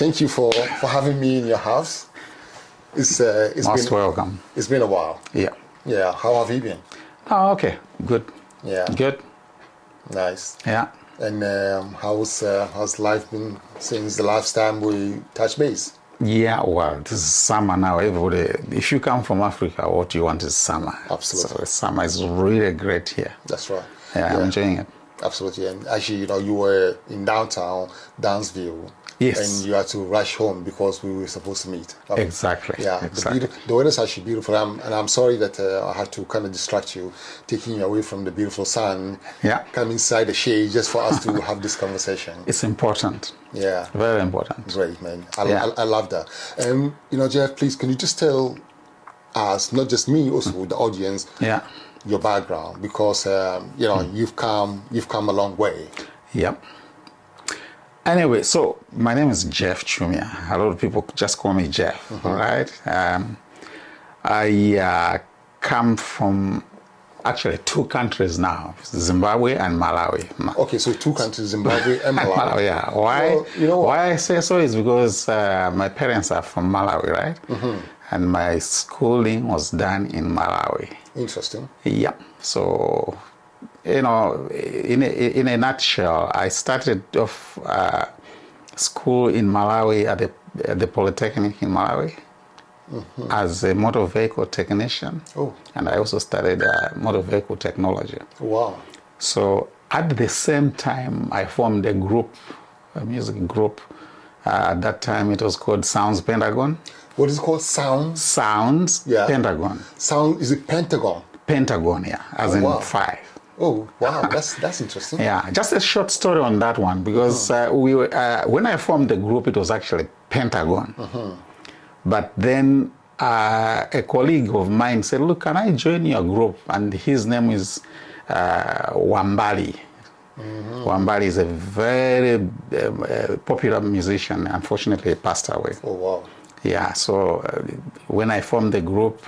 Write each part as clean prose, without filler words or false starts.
thank you for having me in your house. It's Most welcome. It's been a while. Yeah. Yeah. How have you been? Oh, okay. Good. Yeah. Good. Nice. Yeah. And how's life been since the last time we touched base? Yeah, well, this is summer now. Everybody, if you come from Africa, what you want is summer. Absolutely. So summer is really great here. That's right. Yeah, I'm enjoying it. Absolutely. And actually, you were in downtown Dansville. Yes. And you had to rush home because we were supposed to meet. Exactly. Yeah. Exactly. The weather's actually beautiful. And I'm sorry that I had to kind of distract you, taking you away from the beautiful sun. Yeah. Come inside the shade just for us to have this conversation. It's important. Yeah. Very important. Great, man. Yeah. I love that. Jeff, please, can you just tell us, not just me, also the audience, Yeah. your background, because you've come a long way. Yep. Anyway, so my name is Jeff Chumia. A lot of people just call me Jeff, all right? I come from actually 2 countries now, Zimbabwe and Malawi. Okay, so 2 countries, Zimbabwe and Malawi. Yeah. Why? Well, you know what? Why I say so is because my parents are from Malawi, right? And my schooling was done in Malawi. Interesting. Yeah. So, in a nutshell, I started off school in Malawi at the Polytechnic in Malawi as a motor vehicle technician. Oh. And I also studied motor vehicle technology. Wow. So at the same time, I formed a group, a music group. At that time, it was called Sounds Pentagon. What is it called? Sounds Pentagon. Sound, is it Pentagon? Pentagon, yeah, as in wow. 5. Oh, wow, that's interesting. Yeah, just a short story on that one, because when I formed the group, it was actually Pentagon. But then a colleague of mine said, look, can I join your group? And his name is Wambali. Wambali is a very popular musician. Unfortunately, he passed away. Oh, wow. Yeah, so when I formed the group,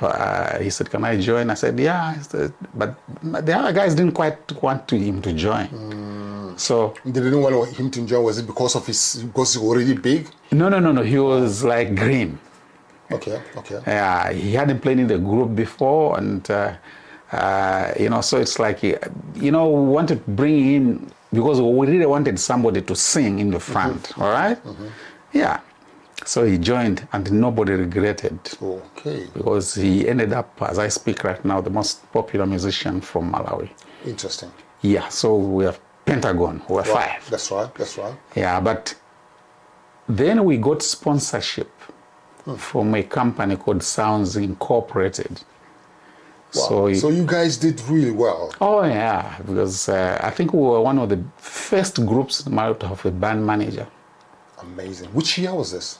he said, can I join? I said, yeah. But the other guys didn't quite want him to join. So they didn't want him to join. Was it because he's already big? No. He was like green. Okay. Yeah, he hadn't played in the group before, and so it's like, we wanted to bring in, because we really wanted somebody to sing in the front, all right? Yeah. So he joined, and nobody regretted. Okay. Because he ended up, as I speak right now, the most popular musician from Malawi. Interesting. Yeah, so we have Pentagon, we're 5. That's right. Yeah, but then we got sponsorship from a company called Sounds Incorporated. Wow. So you guys did really well. Oh, yeah, because I think we were one of the first groups in Malawi to have a band manager. Amazing. Which year was this?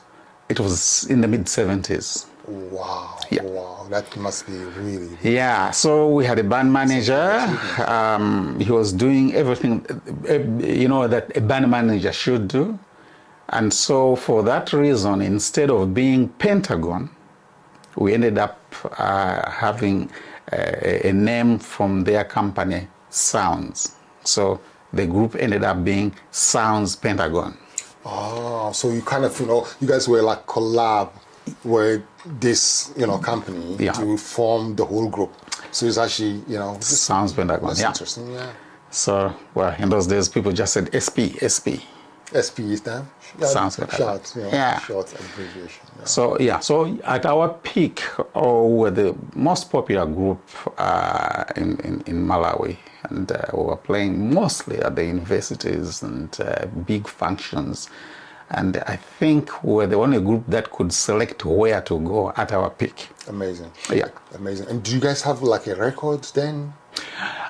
It was in the mid-70s. Wow. Yeah. Wow. That must be really... Yeah. So we had a band manager. He was doing everything, that a band manager should do. And so for that reason, instead of being Pentagon, we ended up having a name from their company, Sounds. So the group ended up being Sounds Pentagon. Oh, so you kind of, you guys were like collab with this, company to form the whole group. So it's actually, Sounds Pentagon. That's interesting, yeah. So, well, in those days, people just said SP. SP is that? Sounds Pentagon. Short abbreviation. Yeah. So at our peak, we were the most popular group in Malawi. And we were playing mostly at the universities and big functions. And I think we were the only group that could select where to go at our peak. Amazing. Yeah. Amazing. And do you guys have like a record then?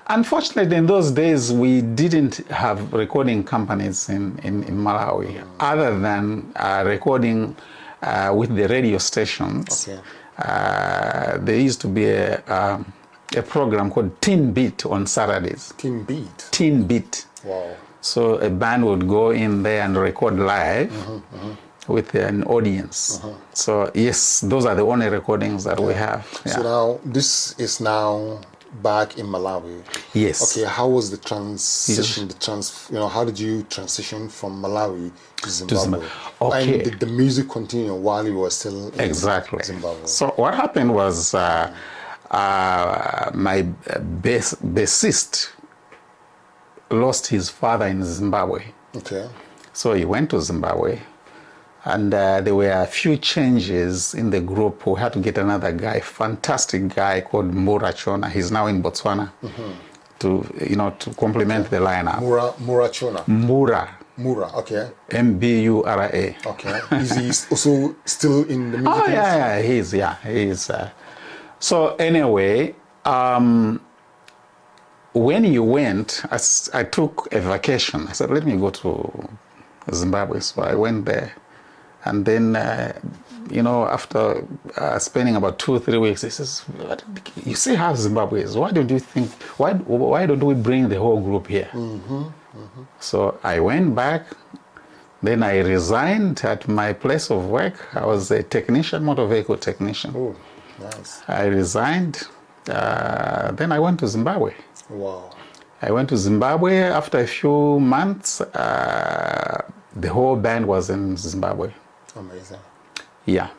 Unfortunately, in those days, we didn't have recording companies in Malawi, other than recording with the radio stations. Okay. There used to be a program called Teen Beat on Saturdays. Teen Beat? Teen Beat. Wow. So a band would go in there and record live with an audience. So yes, those are the only recordings that we have. Yeah. So now, this is now back in Malawi. Yes. Okay, how was the transition? How did you transition from Malawi to Zimbabwe? Okay. And did the music continue while you were still in Zimbabwe? So what happened was my bassist lost his father in Zimbabwe. Okay. So he went to Zimbabwe, and there were a few changes in the group. We had to get another guy, fantastic guy called Mbura Chona. He's now in Botswana to complement the lineup. Mbura Chona. Mura, okay. Mbura. Okay. Is he also still in the music? Oh yeah, he's. So anyway, when you went, I took a vacation. I said, let me go to Zimbabwe. So I went there. And then, after spending about 2 or 3 weeks, he says, you see how Zimbabwe is. Why don't we bring the whole group here? So I went back. Then I resigned at my place of work. I was a technician, motor vehicle technician. Oh, nice. I resigned. Then I went to Zimbabwe. Wow. I went to Zimbabwe. After a few months, the whole band was in Zimbabwe. Amazing. Yeah.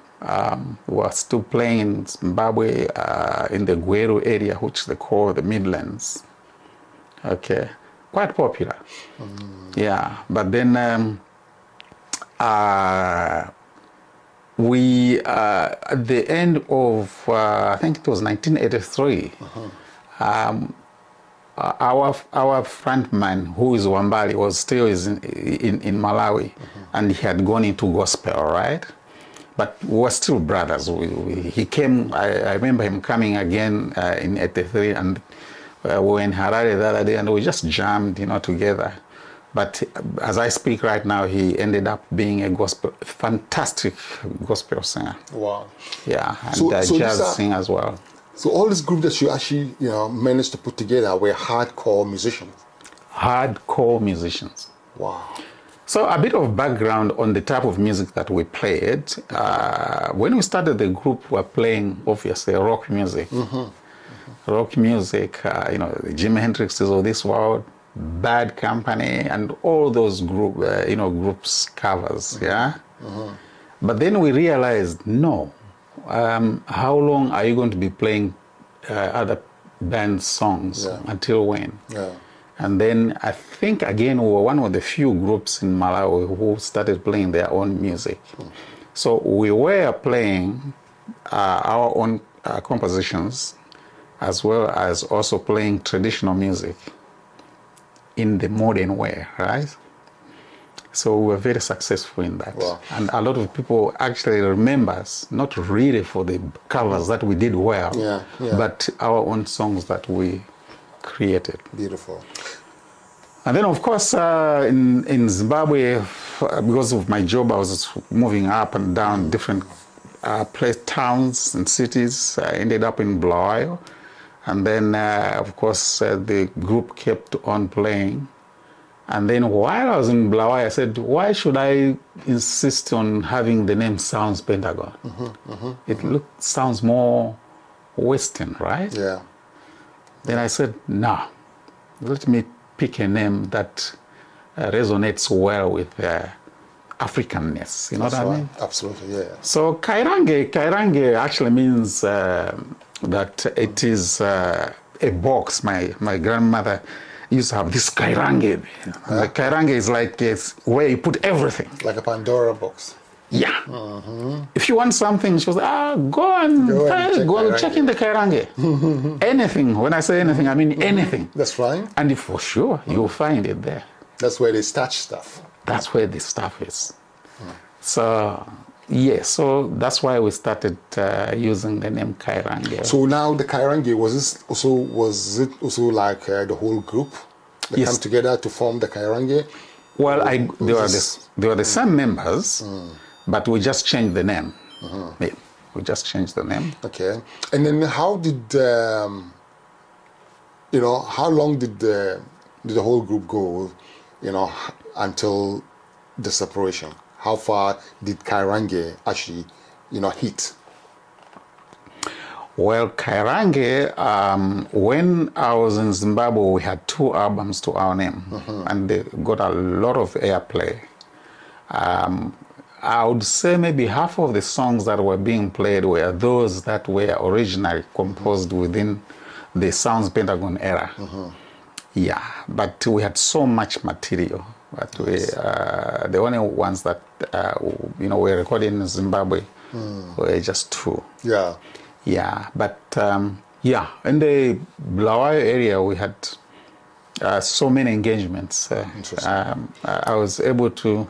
We were still playing in Zimbabwe in the Gweru area, which they call the Midlands. Okay. Quite popular. Yeah. But then we, at the end of, I think it was 1983, our frontman, who is Wambali, was still in Malawi, and he had gone into gospel, right? But we were still brothers. He came, I remember him coming again in 83, and we were in Harare the other day, and we just jammed, together. But as I speak right now, he ended up being a fantastic gospel singer. Wow. Yeah, and jazz singer as well. So all this group that you actually, managed to put together were hardcore musicians. Hardcore musicians. Wow. So a bit of background on the type of music that we played. When we started the group, we were playing, obviously, rock music. Rock music, the Jimi Hendrixes of this world, Bad Company, and all those groups covers, yeah? But then we realized, no. How long are you going to be playing other band songs? Until when? Yeah. And then I think, again, we were one of the few groups in Malawi who started playing their own music. So we were playing our own compositions, as well as also playing traditional music in the modern way, right? So we were very successful in that. Wow. And a lot of people actually remember us, not really for the covers that we did well, but our own songs that we created. Beautiful. And then, of course, in Zimbabwe, because of my job, I was moving up and down different towns and cities. I ended up in Bulawayo. And then, of course, the group kept on playing. And then while I was in Bulawayo, I said, why should I insist on having the name Sounds Pentagon? It sounds more Western, right? Yeah. Then I said, no, let me pick a name that resonates well with Africanness. You know what I mean? Absolutely, yeah. So Kairange actually means that it is a box. My grandmother used to have this Kairange. The Kairange is like where you put everything. Like a Pandora box. Yeah. If you want something, she was go and check in the Kairange. Anything. When I say anything, I mean anything. That's right. And for sure, you'll find it there. That's where they stash stuff. That's where the stuff is. So, yeah, so that's why we started using the name Kairange. So now the Kairange, was it also like the whole group that come together to form the Kairange? Well, they were the same members, but we just changed the name. Yeah, we just changed the name. Okay. And then how did, how long did the whole group go, until the separation? How far did Kairange actually, hit? Well, Kairange, when I was in Zimbabwe, we had 2 albums to our name, and they got a lot of airplay. I would say maybe half of the songs that were being played were those that were originally composed within the Sounds Pentagon era. Yeah, but we had so much material. But we, the only ones that were recorded in Zimbabwe were just 2. Yeah. Yeah, but yeah, in the Malawi area we had so many engagements. I was able to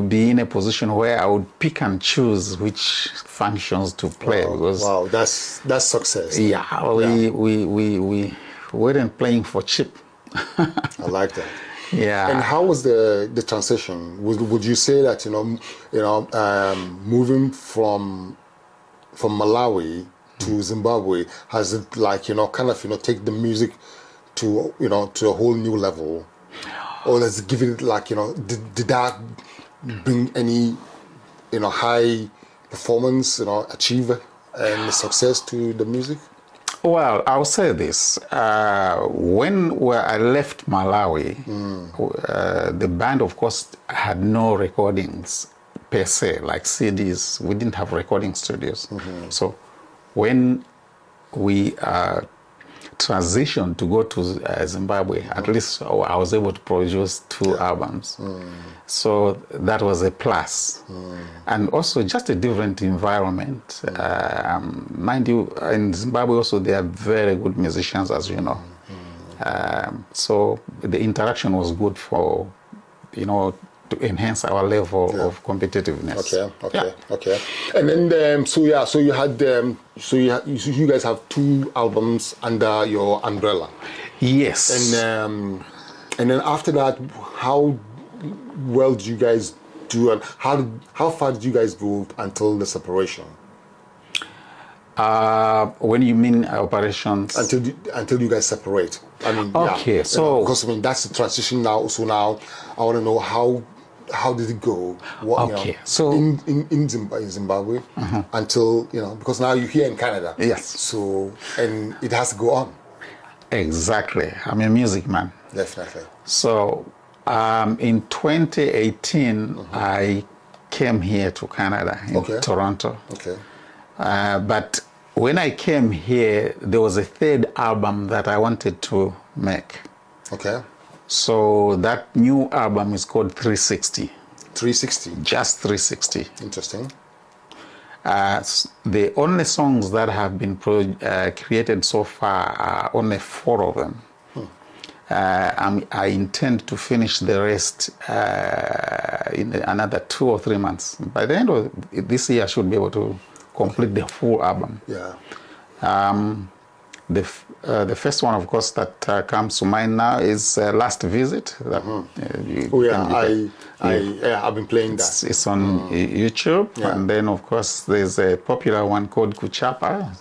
be in a position where I would pick and choose which functions to play. Because wow, that's success. Yeah, we weren't playing for cheap. I like that. Yeah. And how was the transition? Would you say that moving from Malawi to Zimbabwe, has it take the music to to a whole new level, or does it give it did that bring any high performance achieve and success to the music? Well, I'll say this: when I left Malawi, the band, of course, had no recordings per se, like CDs. We didn't have recording studios. So when we transitioned to go to Zimbabwe, at least I was able to produce 2 albums. So that was a plus. And also just a different environment. Mind you, in Zimbabwe also there are very good musicians, as you know. So the interaction was good for, to enhance our level of competitiveness. Okay. And then so you had you guys have 2 albums under your umbrella. Yes. And then after that, how well did you guys do, and how far did you guys go until the separation? When you mean operations? Until you guys separate. I mean, okay, so because that's the transition now. So now I want to know how did it go? So in Zimbabwe until because now you're here in Canada. Yes. So and it has to go on. Exactly. I'm a music man. Definitely. So in 2018, I came here to Canada in Toronto. Okay. But when I came here, there was a 3rd album that I wanted to make. Okay. So that new album is called 360. 360? Just 360. Interesting. The only songs that have been created so far are only 4 of them. I intend to finish the rest in another 2 or 3 months. By the end of this year, I should be able to complete the full album. Yeah. The first one, of course, that comes to mind now is Last Visit. I've been playing that. It's on YouTube. Yeah. And then, of course, there's a popular one called Kuchapa.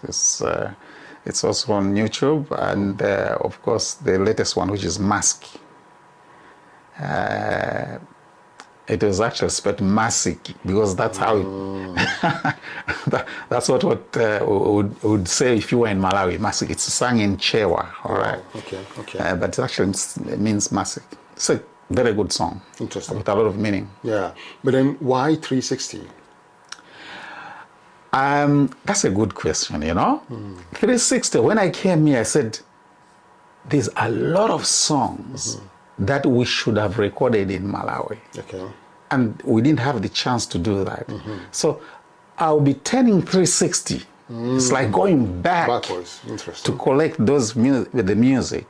It's also on YouTube. And, of course, the latest one, which is Mask. It was actually spelled Masik because that's how that's what would say if you were in Malawi. Masik. It's sung in Chewa, all right. Okay. But it actually means Masik. It's a very good song. Interesting. With a lot of meaning. Yeah. But then why 360? That's a good question, 360, when I came here, I said, there's a lot of songs that we should have recorded in Malawi. Okay. And we didn't have the chance to do that. So I'll be turning 360. It's like going backwards. Interesting. To collect those the music.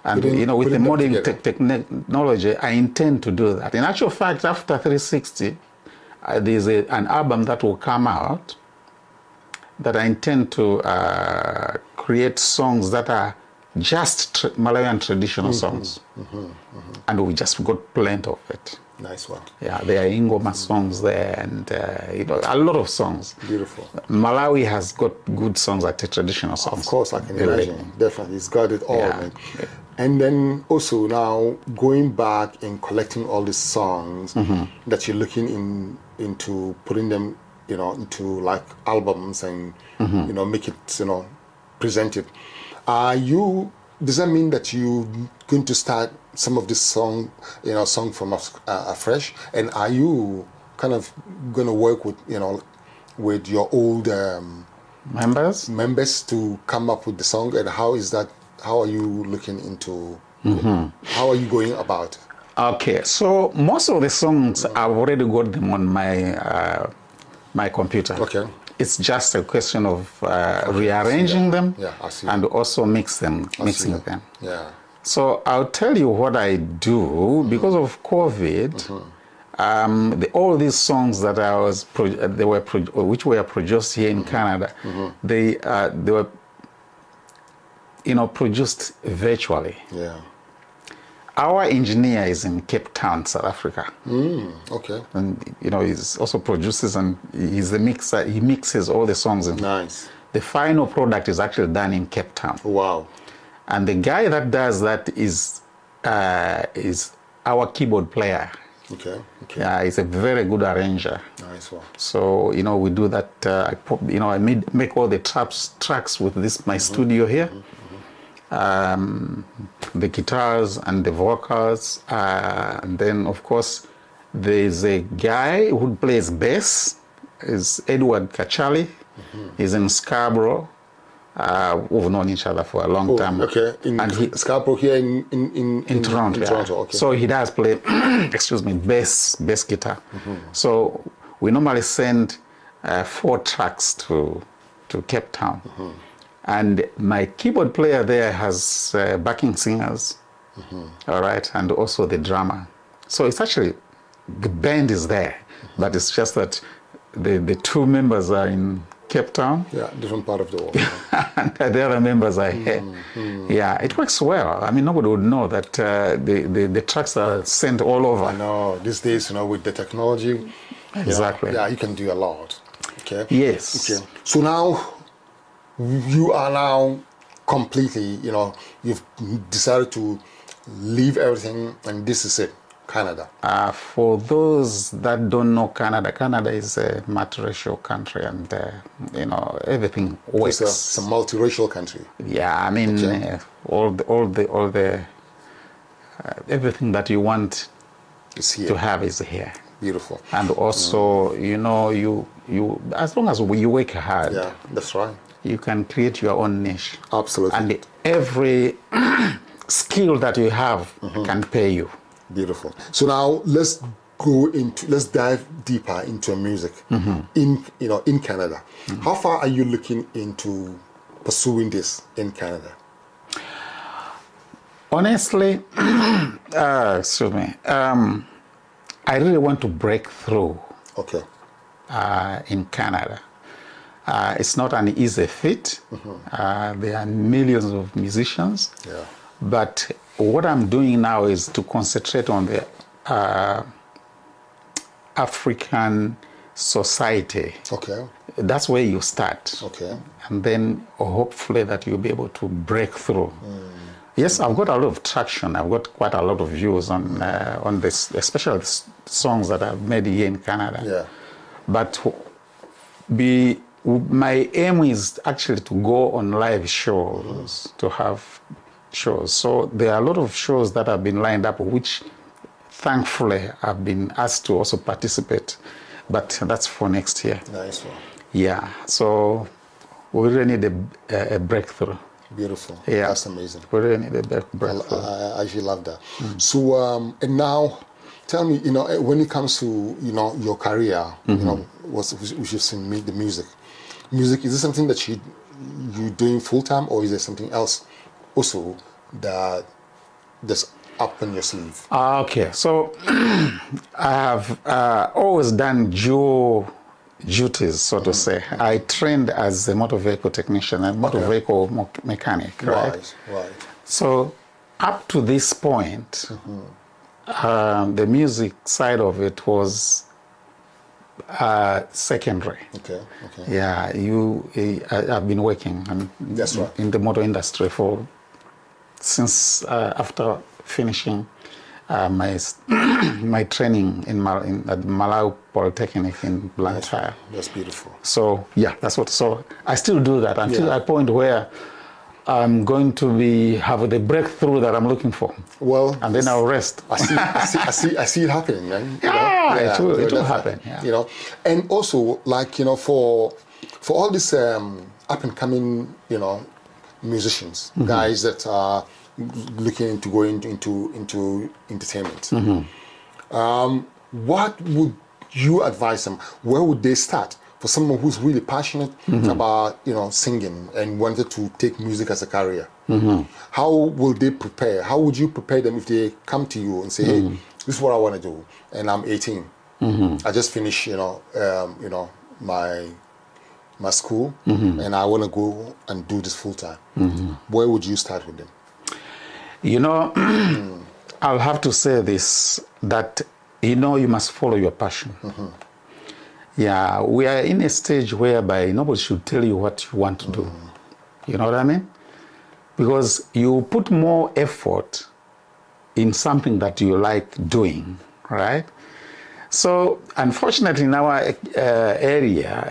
And with the modern technology, I intend to do that. In actual fact, after 360, there's an album that will come out that I intend to create songs that are just Malawian traditional songs. And we just got plenty of it. Nice one. Yeah, there are Ingoma songs there and a lot of songs. Beautiful. Malawi has got good songs, like traditional songs. Of course, I can imagine. Definitely, it's got it all. Yeah. And then also now going back and collecting all the songs that you're looking into putting them, into like albums and make it present it. Does that mean that you're going to start some of this song from afresh? And are you kind of going to work with your old members to come up with the song? And how is that? How are you looking into? How are you going about it? Okay, so most of the songs I've already got them on my my computer. Okay. It's just a question of rearranging them and also mixing them. Yeah. So I'll tell you what I do because of COVID. All these songs that I was which were produced here in Canada, they were produced virtually. Yeah. Our engineer is in Cape Town, South Africa. Okay. And he also produces and he's the mixer. He mixes all the songs. Nice. The final product is actually done in Cape Town. Wow. And the guy that does that is our keyboard player. Okay. Yeah, he's a very good arranger. Nice one. So we do that. I make all the tracks with my studio here. The guitars and the vocals, and then of course there's a guy who plays bass. Is Edward Kachali. He's in Scarborough. We've known each other for a long time. Okay, in Scarborough here in Toronto. In Toronto. Okay. So he does play, bass guitar. So we normally send 4 tracks to Cape Town. And my keyboard player there has backing singers, all right, and also the drummer. So it's actually, the band is there, but it's just that the 2 members are in Cape Town. Yeah, different part of the world. And the other members are here. Yeah, it works well. I mean, nobody would know that the tracks are sent all over. I know, these days, with the technology. Exactly. Yeah, you can do a lot. Okay. Yes. Okay. So now, you are now completely, you've decided to leave everything and this is it, Canada. For those that don't know Canada, Canada is a multiracial country and, everything works. It's a multiracial country. Yeah, I mean, all the everything that you want to have is here. Beautiful. And also, you as long as you work hard. Yeah, that's right. You can create your own niche. Absolutely. And every skill that you have can pay you. Beautiful. So now let's dive deeper into music in Canada. How far are you looking into pursuing this in Canada? Honestly, excuse me, I really want to break through in Canada. It's not an easy feat. There are millions of musicians. Yeah. But what I'm doing now is to concentrate on the African society. Okay. That's where you start. Okay. And then hopefully that you'll be able to break through. Yes, I've got a lot of traction. I've got quite a lot of views on this, especially the songs that I've made here in Canada. Yeah. But my aim is actually to go on live shows, to have shows. So there are a lot of shows that have been lined up, which thankfully I've been asked to also participate. But that's for next year. Nice one. Yeah. So we really need a breakthrough. Beautiful. Yeah. That's amazing. We really need a breakthrough. I actually love that. So, and now, tell me, when it comes to, your career, which you've seen the music, is this something that you're doing full-time, or is there something else also that's up in your sleeve? Okay, so I have always done dual duties, so to say. I trained as a motor vehicle technician and motor vehicle mechanic, right? Right. So up to this point, the music side of it was secondary. Okay. Yeah, I've been working That's right. in the motor industry since after finishing my training at Malawi Polytechnic in Blantyre. That's beautiful. So yeah, that's what. So I still do that until a point where I'm going to have the breakthrough that I'm looking for. Well, and then I'll rest. I see it happening, man. It will happen. Yeah. And also, like, for all these up and coming, musicians, guys that are looking to go into entertainment. What would you advise them? Where would they start? For someone who's really passionate about, singing and wanted to take music as a career, how will they prepare? How would you prepare them if they come to you and say, "Hey, this is what I want to do, and I'm 18. I just finished, my school, and I want to go and do this full time." Where would you start with them? I'll have to say this, that you must follow your passion. Yeah, we are in a stage whereby nobody should tell you what you want to do. You know what I mean? Because you put more effort in something that you like doing, right? So, unfortunately, in our era,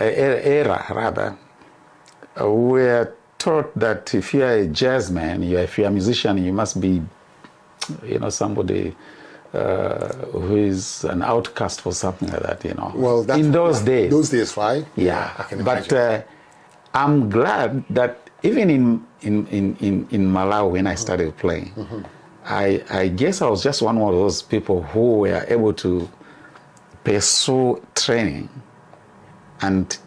we're taught that if you're a jazzman, if you're a musician, you must be, somebody who is an outcast or something like that, Well, that's in those days. Those days, right? Yeah, I can imagine. but I'm glad that even in Malawi, when I started playing, I guess I was just one of those people who were able to pursue training and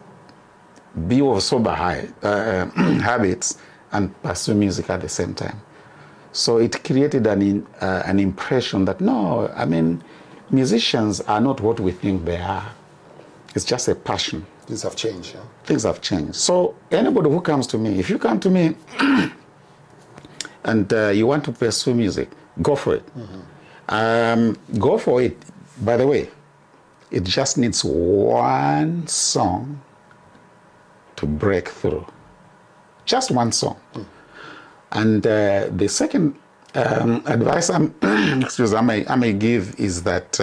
be of sober habits and pursue music at the same time. So it created an impression that, no, musicians are not what we think they are. It's just a passion. Things have changed. Yeah? Things have changed. So anybody who comes to me, if you come to me and you want to pursue music, go for it. Go for it. By the way, it just needs one song to break through. Just one song. And the second advice I may give is that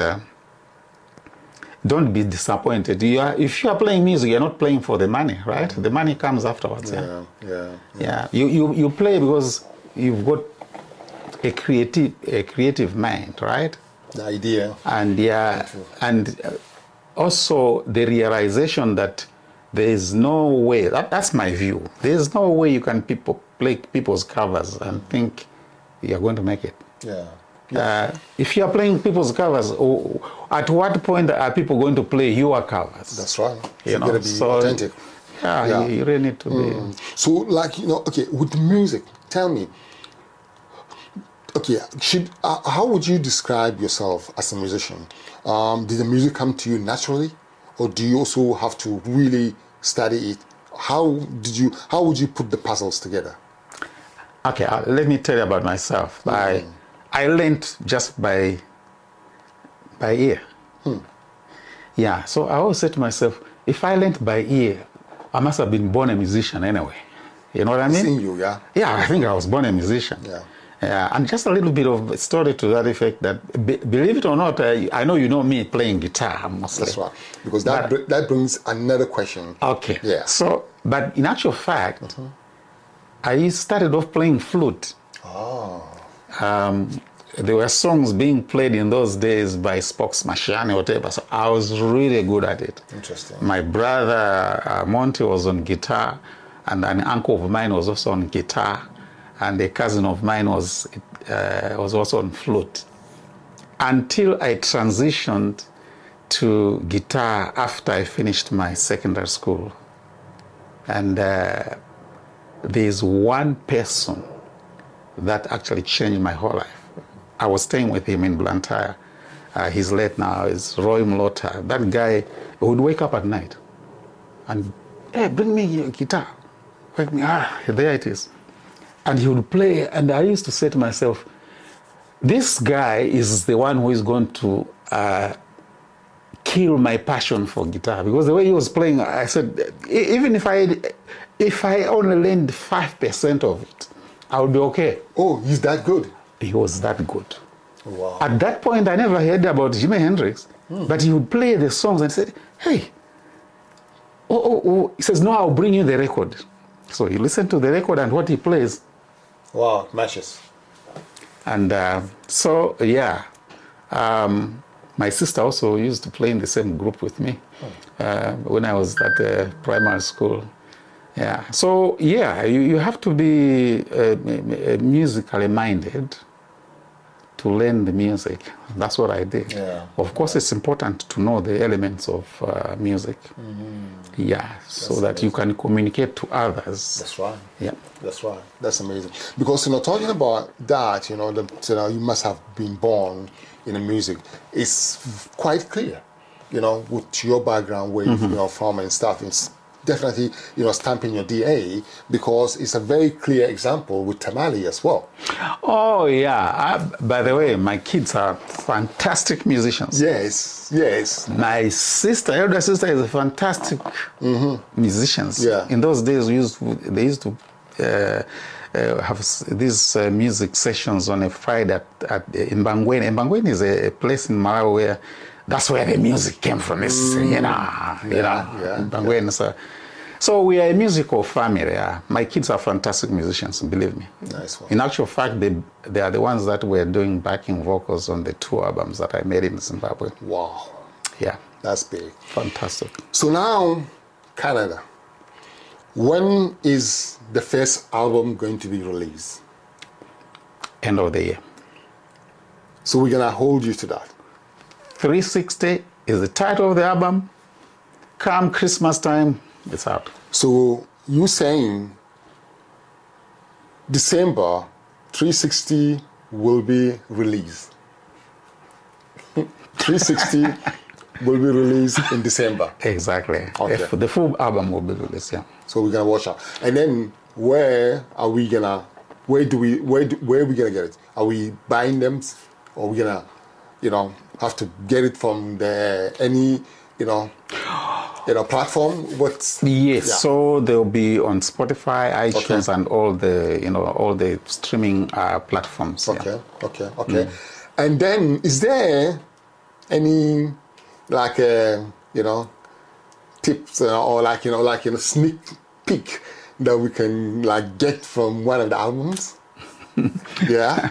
don't be disappointed. If you are playing music, you're not playing for the money, right? The money comes afterwards. Yeah. You play because you've got a creative mind, right? The idea. And also the realization that there is no way. That's my view. There is no way you can play people's covers and think you're going to make it. If you are playing people's covers, at what point are people going to play your covers? That's right. It's got to be authentic. Yeah, you really need to be. So, with music, tell me. Okay, how would you describe yourself as a musician? Did the music come to you naturally, or do you also have to really study it? How would you put the puzzles together? Okay, let me tell you about myself. I learned just by ear. Yeah, so I always say to myself, if I learned by ear, I must have been born a musician anyway. You know what I mean? It's in you, yeah? Yeah, I think I was born a musician. Yeah, and just a little bit of a story to that effect that, believe it or not, I know you know me playing guitar mostly. That's right, because that brings another question. Okay. Yeah. So, but in actual fact, I started off playing flute. There were songs being played in those days by Spokes Mashiane or whatever, so I was really good at it. Interesting. My brother Monty was on guitar, and an uncle of mine was also on guitar, and a cousin of mine was also on flute. Until I transitioned to guitar after I finished my secondary school. And there's one person that actually changed my whole life. I was staying with him in Blantyre. He's late now. It's Roy Mlota. That guy would wake up at night and, hey, bring me your guitar. Wake me. There it is. And he would play. And I used to say to myself, this guy is the one who is going to kill my passion for guitar. Because the way he was playing, I said, even if I only learned 5% of it, I would be okay. Oh, he's that good? He was that good. Wow. At that point, I never heard about Jimi Hendrix, but he would play the songs and said, hey, he says, no, I'll bring you the record. So you listen to the record and what he plays. Wow, matches. And so, yeah, my sister also used to play in the same group with me when I was at primary school. Yeah, so yeah, you have to be musically minded to learn the music. That's what I did. Yeah. Of course, it's important to know the elements of music. Yeah, so that amazing. You can communicate to others. That's right. Yeah. That's right. That's amazing. Because, talking about that, you must have been born in the music. It's quite clear, with your background, where you're from and stuff. It's definitely, stamping your DNA, because it's a very clear example with Tamale as well. Oh, yeah. By the way, my kids are fantastic musicians. Yes. My elder sister is a fantastic musicians. Yeah. In those days, they used to have these music sessions on a Friday at Embarking. Embarking is a place in Malawi where that's where the music came from. It's, Embarking. So we are a musical family. My kids are fantastic musicians, believe me. Nice one. In actual fact, they are the ones that were doing backing vocals on the 2 albums that I made in Zimbabwe. Wow. Yeah. That's big. Fantastic. So now, Canada. When is the first album going to be released? End of the year. So we're going to hold you to that. 360 is the title of the album. Come Christmas time, it's out. So you saying December 360 will be released. 360 will be released in December. Exactly. Okay. The full album will be released, yeah. So we're gonna watch out. And then where are we gonna get it? Are we buying them, or are we gonna, have to get it from any platform? Yes. Yeah. So they'll be on Spotify, iTunes, and all the streaming platforms. Okay. Yeah. Okay. And then is there any tips or sneak peek that we can get from one of the albums? Yeah.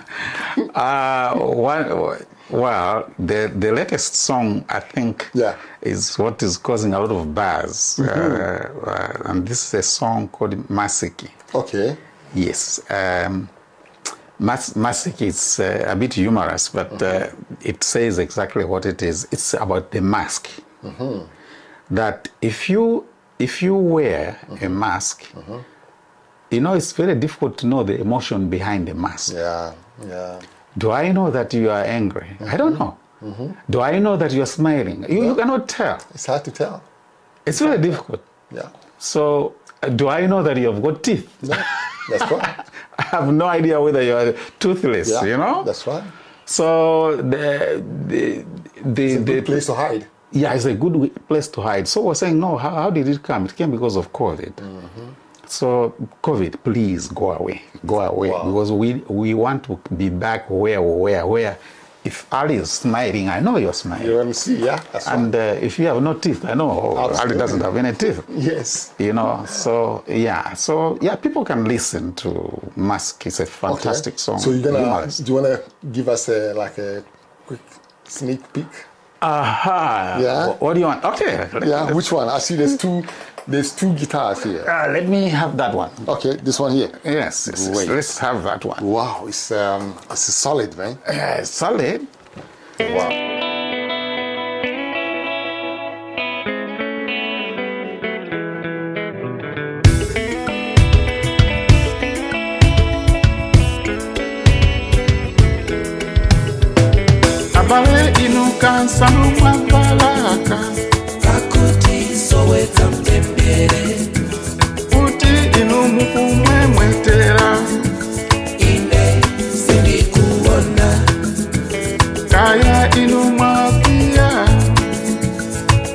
Well, the latest song, I think, is what is causing a lot of buzz. And this is a song called Masiki. Okay. Yes. Masiki is a bit humorous, but it says exactly what it is. It's about the mask. That if you wear a mask, it's very difficult to know the emotion behind the mask. Yeah. Do I know that you are angry? I don't know. Do I know that you are smiling? You cannot tell. It's hard to tell. It's very difficult. Yeah. So, do I know that you have got teeth? No, that's right. I have no idea whether you are toothless, That's right. So, it's a good place to hide. Yeah, it's a good place to hide. So we're saying, no, how did it come? It came because of COVID. So, COVID, please go away. Wow. Because we want to be back where if Ali is smiling, I know you're smiling. You're MC, yeah. That's and if you have no teeth, I know Ali doesn't have any teeth. Yes. So people can listen to Mask. It's a fantastic song. So do you want to give us a quick sneak peek? Yeah. What do you want? Okay. Yeah, which one? I see there's two guitars here. Let me have that one. Okay, this one here. Yes. Let's have that one. Wow, it's solid, man. It's solid. Wow. Abawe inuka sanuma balaka Akuti soweka mpembere Uti inumu kumwemwetera Ine sindi kuona Kaya inuma pia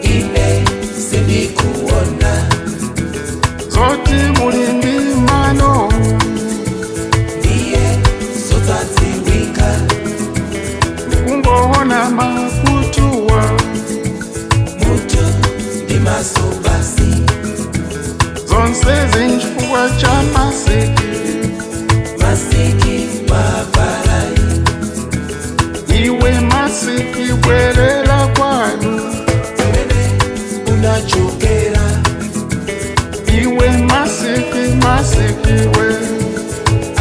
Ine sindi kuona Zoti mulindi mano Niye sotaziwika masikiwe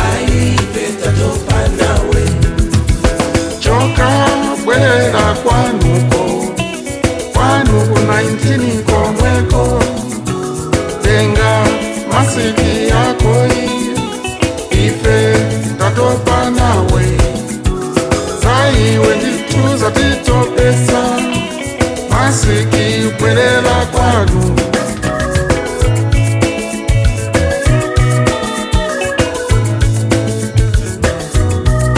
aife tatopa nawe choka bwerera kwanuko 19 komweko tenga masiki yako ife tatopa nawe zaiwe ndituza titopesa masiki bwerera kwanu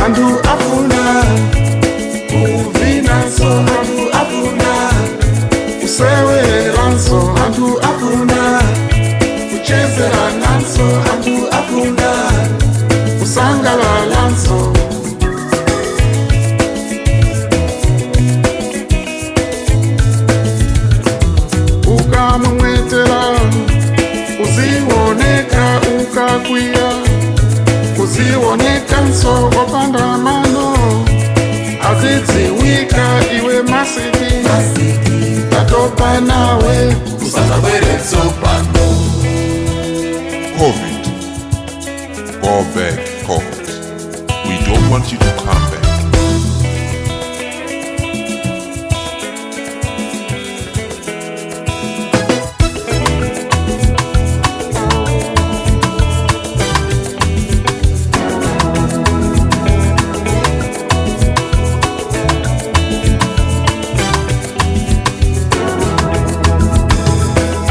andu afuna uvinanso andu afuna useweranso andu afuna uchezerananso andu afuna usangalalanso ukamumwetera uzioneka ukakwiya uzionekanso wapanda mano azidziwika iwe masiki tatopa nawe usazabwerenso pano COVID. Go back, COVID. We don't want you to come back.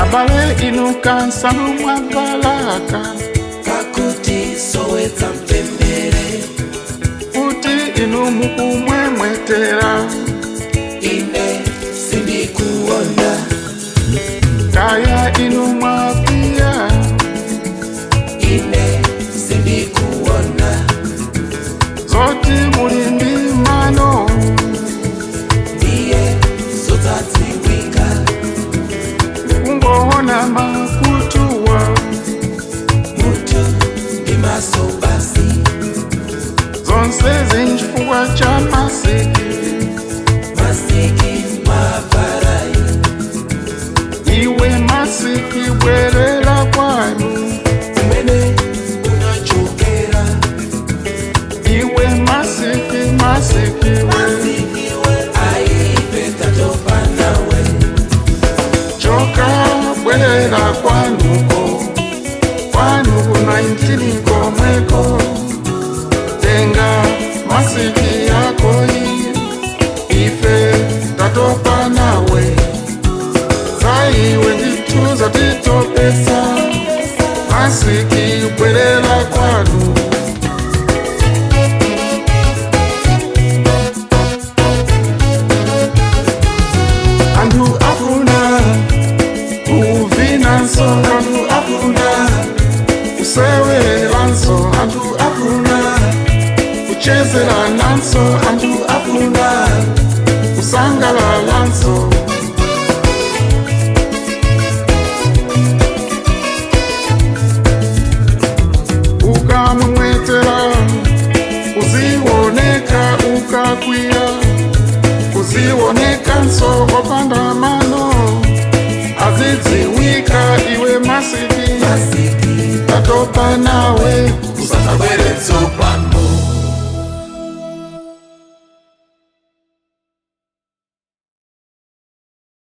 abale inukansa mwavalaka pakuti sowetsa mpembere kuti inu mukumwemwetera ine sindikuona kaya inu mwakwiya ine sindikuona zoti muli ndi mano ndiye zotadziwika kungoona makutuwa mutu ndi maso basi zonse zinchifukwa cha masiki masiki mavarai iwe masiki bwerera kwanu umene unachokera iwe masiki masikiwe aife tatopa nawe choka bwerera kwanuko 19 komweko tenga masiki yako ife tatopa nawe zaiwe ndituza titopesa masiki bwerera kwanu andu afuna uvinanso andu afuna useweranso andu afuna uchezerananso andu afuna usangalalanso ukamumwetera uzioneka ukakwiya uzionekanso wapanda mano azidziwika iwe masiki tatopa nawe